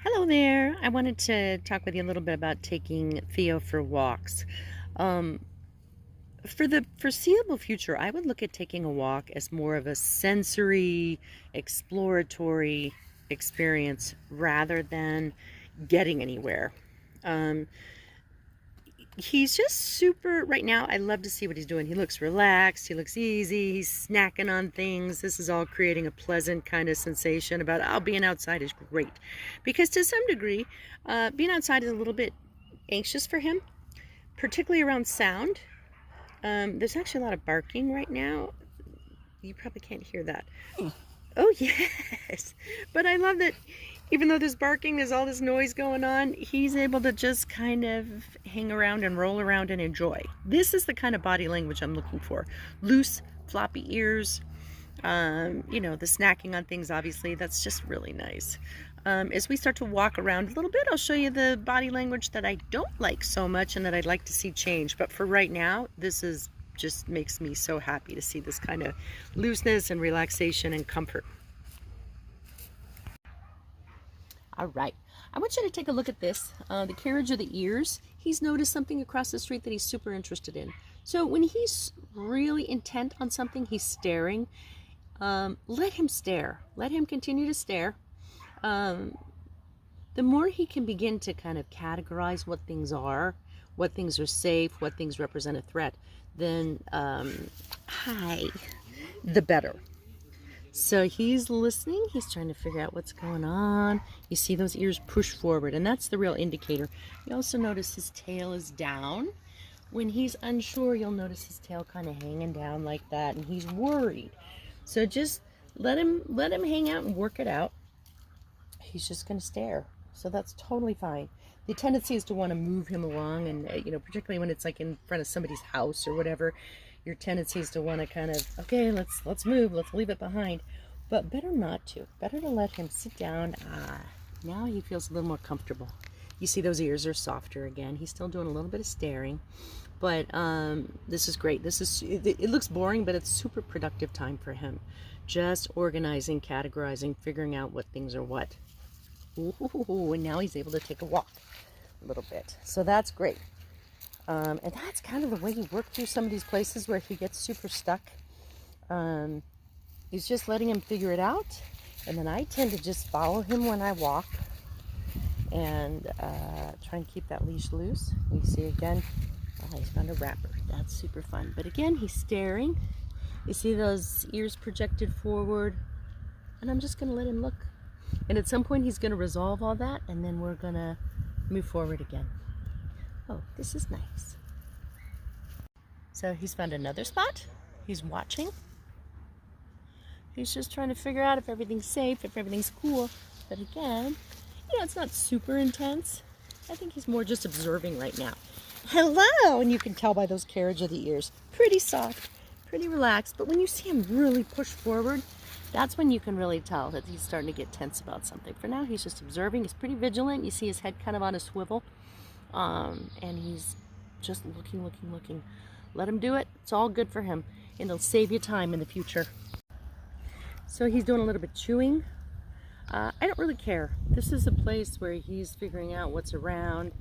Hello there. I wanted to talk with you a little bit about taking Theo for walks. Um, for the foreseeable future, I would look at taking a walk as more of a sensory, exploratory experience rather than getting anywhere. Um, he's just super, right now, I love to see what he's doing. He looks relaxed, he looks easy, he's snacking on things. This is all creating a pleasant kind of sensation about, oh, being outside is great. Because to some degree, being outside is a little bit anxious for him, particularly around sound. There's actually a lot of barking right now. You probably can't hear that. Oh, yes. But I love that even though there's barking, there's all this noise going on, he's able to just kind of hang around and roll around and enjoy. This is the kind of body language I'm looking for. Loose, floppy ears, the snacking on things, obviously, that's just really nice. As we start to walk around a little bit, I'll show you the body language that I don't like so much and that I'd like to see change. But for right now, this is just makes me so happy to see this kind of looseness and relaxation and comfort. All right, I want you to take a look at this, the carriage of the ears. He's noticed something across the street that he's super interested in. So when he's really intent on something, he's staring. Let him stare. Let him continue to stare. The more he can begin to kind of categorize what things are safe, what things represent a threat, then the better. So he's listening, he's trying to figure out what's going on. You see those ears push forward, and that's the real indicator. You also notice his tail is down. When he's unsure, you'll notice his tail kind of hanging down like that, and he's worried. So just let him hang out and work it out. He's just going to stare. So that's totally fine. The tendency is to want to move him along, and particularly when it's like in front of somebody's house or whatever, your tendency is to want to kind of, okay, let's move, let's leave it behind. But better not to. Better to let him sit down. Now he feels a little more comfortable. You see those ears are softer again. He's still doing a little bit of staring, but this is great. It looks boring, but it's super productive time for him. Just organizing, categorizing, figuring out what things are what. Ooh, and now he's able to take a walk a little bit. So that's great. And that's kind of the way you work through some of these places where he gets super stuck. He's just letting him figure it out. And then I tend to just follow him when I walk and try and keep that leash loose. You see again, oh, he's found a wrapper. That's super fun. But again, he's staring. You see those ears projected forward. And I'm just going to let him look. And at some point he's going to resolve all that, and then we're going to move forward again. Oh, this is nice. So he's found another spot. He's watching. He's just trying to figure out if everything's safe, if everything's cool. But again, it's not super intense. I think he's more just observing right now. Hello! And you can tell by those carriage of the ears. Pretty soft, pretty relaxed. But when you see him really push forward, that's when you can really tell that he's starting to get tense about something. For now, he's just observing. He's pretty vigilant. You see his head kind of on a swivel. And he's just looking. Let him do it. It's all good for him. And it'll save you time in the future. So he's doing a little bit chewing. I don't really care. This is a place where he's figuring out what's around,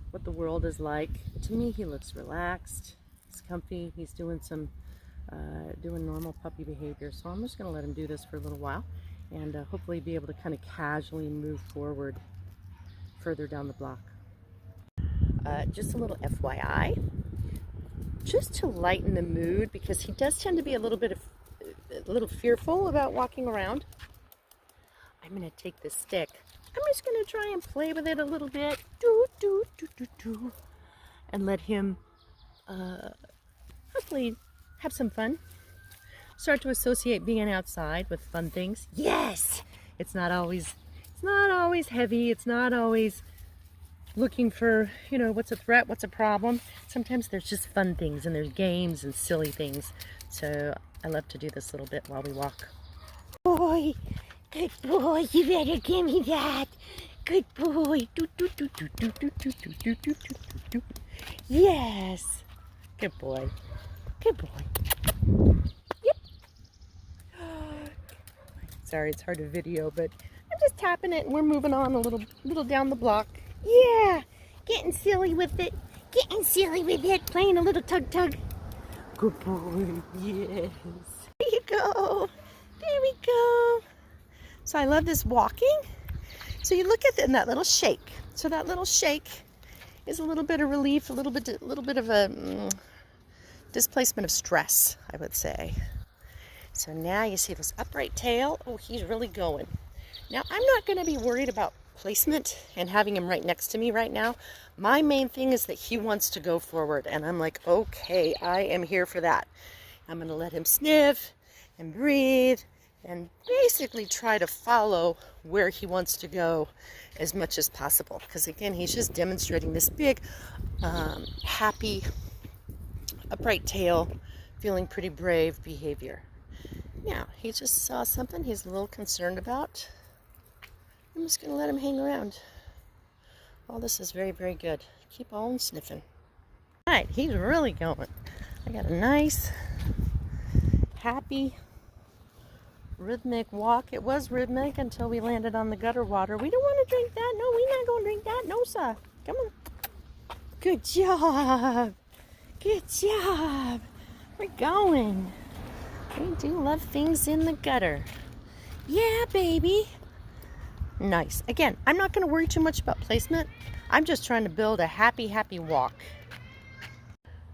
what the world is like. To me, he looks relaxed. He's comfy. He's doing doing normal puppy behavior. So I'm just going to let him do this for a little while and hopefully be able to kind of casually move forward further down the block. Just a little FYI, just to lighten the mood, because he does tend to be a little fearful about walking around. I'm going to take this stick. I'm just going to try and play with it a little bit. And let him hopefully have some fun. Start to associate being outside with fun things. Yes! It's not always heavy. It's not always looking for, what's a threat, what's a problem. Sometimes there's just fun things, and there's games and silly things. So I love to do this little bit while we walk. Boy, good boy, you better give me that. Good boy. Yes. Good boy. Good boy. Yep. Sorry, it's hard to video, but I'm just tapping it and we're moving on a little down the block. Yeah, getting silly with it. Getting silly with it. Playing a little tug tug. Good boy, yes. There you go. There we go. So I love this walking. So you look at it in that little shake. So that little shake is a little bit of relief, a little bit of a displacement of stress, I would say. So now you see this upright tail. Oh, he's really going. Now I'm not going to be worried about placement and having him right next to me right now. My main thing is that he wants to go forward, and I'm like, okay, I am here for that. I'm going to let him sniff and breathe and basically try to follow where he wants to go as much as possible, because again, he's just demonstrating this big happy upright tail, feeling pretty brave behavior. Now he just saw something he's a little concerned about. I'm just going to let him hang around. All this is very, very good. Keep on sniffing. All right, he's really going. I got a nice, happy, rhythmic walk. It was rhythmic until we landed on the gutter water. We don't want to drink that. No, we're not going to drink that. No, sir. Come on. Good job. Good job. We're going. We do love things in the gutter. Yeah, baby. Nice. Again, I'm not going to worry too much about placement. I'm just trying to build a happy, happy walk.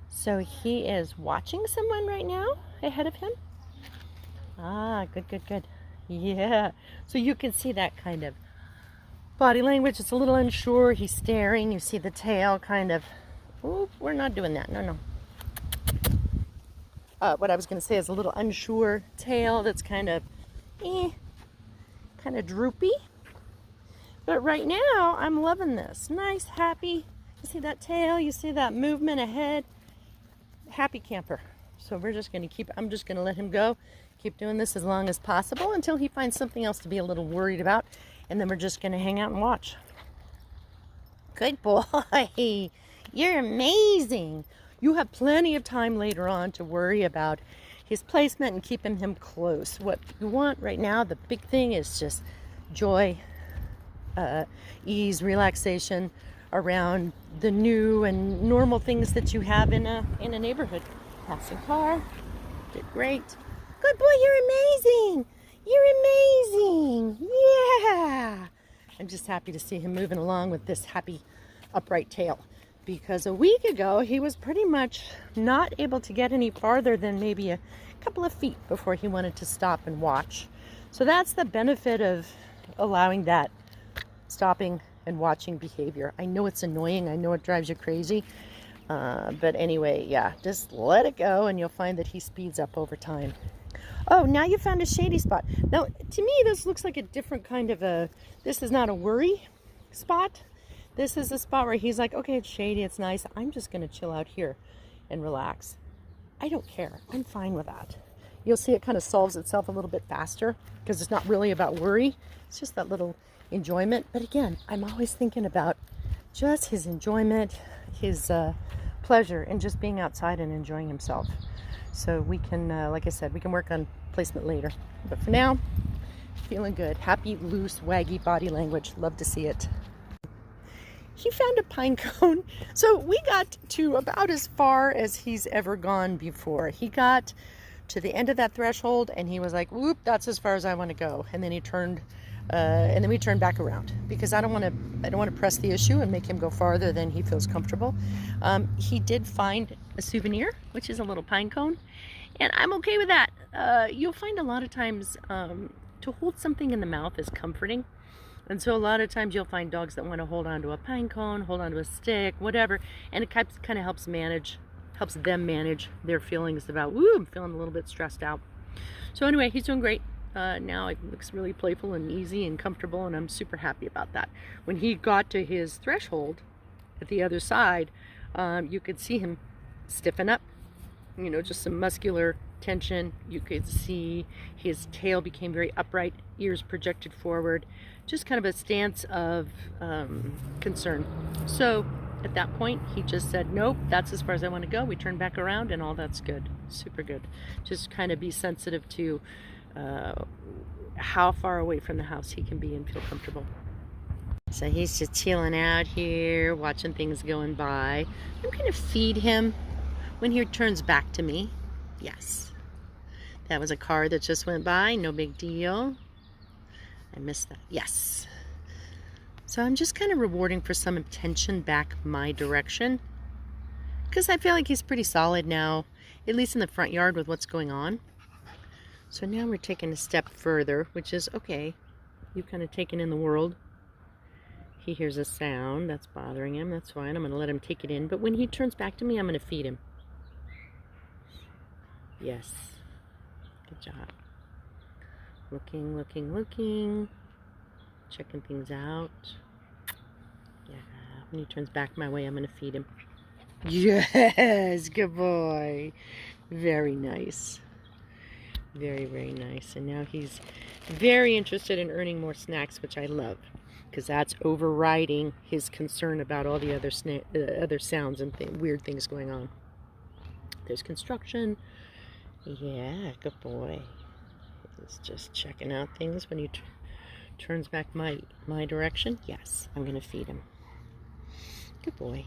So he is watching someone right now ahead of him. Ah, good, good, good. Yeah. So you can see that kind of body language. It's a little unsure. He's staring. You see the tail kind of. Oop, we're not doing that. No, no. What I was going to say is a little unsure tail that's kind of droopy. But right now, I'm loving this. Nice, happy. You see that tail? You see that movement ahead? Happy camper. So we're just going to I'm just going to let him go. Keep doing this as long as possible until he finds something else to be a little worried about. And then we're just going to hang out and watch. Good boy. You're amazing. You have plenty of time later on to worry about his placement and keeping him close. What you want right now, the big thing is just joy, ease, relaxation around the new and normal things that you have in a neighborhood. Passing car, did great. Good boy, you're amazing. You're amazing. Yeah. I'm just happy to see him moving along with this happy upright tail, because a week ago he was pretty much not able to get any farther than maybe a couple of feet before he wanted to stop and watch. So that's the benefit of allowing that stopping and watching behavior. I know it's annoying. I know it drives you crazy. But anyway, yeah, just let it go and you'll find that he speeds up over time. Oh, now you found a shady spot. Now, to me, this looks like a different kind of this is not a worry spot. This is a spot where he's like, okay, it's shady, it's nice. I'm just going to chill out here and relax. I don't care. I'm fine with that. You'll see it kind of solves itself a little bit faster because it's not really about worry. It's just that little enjoyment. But again, I'm always thinking about just his enjoyment, his pleasure in just being outside and enjoying himself. So we can, like I said, we can work on placement later. But for now, feeling good. Happy, loose, waggy body language. Love to see it. He found a pine cone. So we got to about as far as he's ever gone before. He got to the end of that threshold and he was like, whoop, that's as far as I want to go. And then he turned, and then we turned back around because I don't want to press the issue and make him go farther than he feels comfortable. He did find a souvenir, which is a little pine cone, and I'm okay with that. You'll find a lot of times to hold something in the mouth is comforting. And so a lot of times you'll find dogs that want to hold on to a pine cone, hold on to a stick, whatever, and it kind of helps them manage their feelings about, ooh, I'm feeling a little bit stressed out. So anyway, he's doing great. Now it looks really playful and easy and comfortable, and I'm super happy about that. When he got to his threshold at the other side, you could see him stiffen up, you know, just some muscular tension. You could see his tail became very upright, ears projected forward, just kind of a stance of concern. So at that point, he just said, nope, that's as far as I want to go. We turned back around and all that's good. Super good. Just kind of be sensitive to how far away from the house he can be and feel comfortable. So he's just chilling out here, watching things going by. I'm going to feed him when he turns back to me. Yes. That was a car that just went by, no big deal. I missed that. Yes. So I'm just kind of rewarding for some attention back my direction, because I feel like he's pretty solid now, at least in the front yard with what's going on. So now we're taking a step further, which is okay. You've kind of taken in the world. He hears a sound that's bothering him. That's fine. I'm going to let him take it in. But when he turns back to me, I'm going to feed him. Yes. Good job. Looking, looking, looking. Checking things out. Yeah. When he turns back my way, I'm going to feed him. Yes. Good boy. Very nice. Very, very nice. And now he's very interested in earning more snacks, which I love, because that's overriding his concern about all the other other sounds and weird things going on. There's construction. Yeah, good boy. He's just checking out things when he turns back my direction. Yes, I'm going to feed him. Good boy.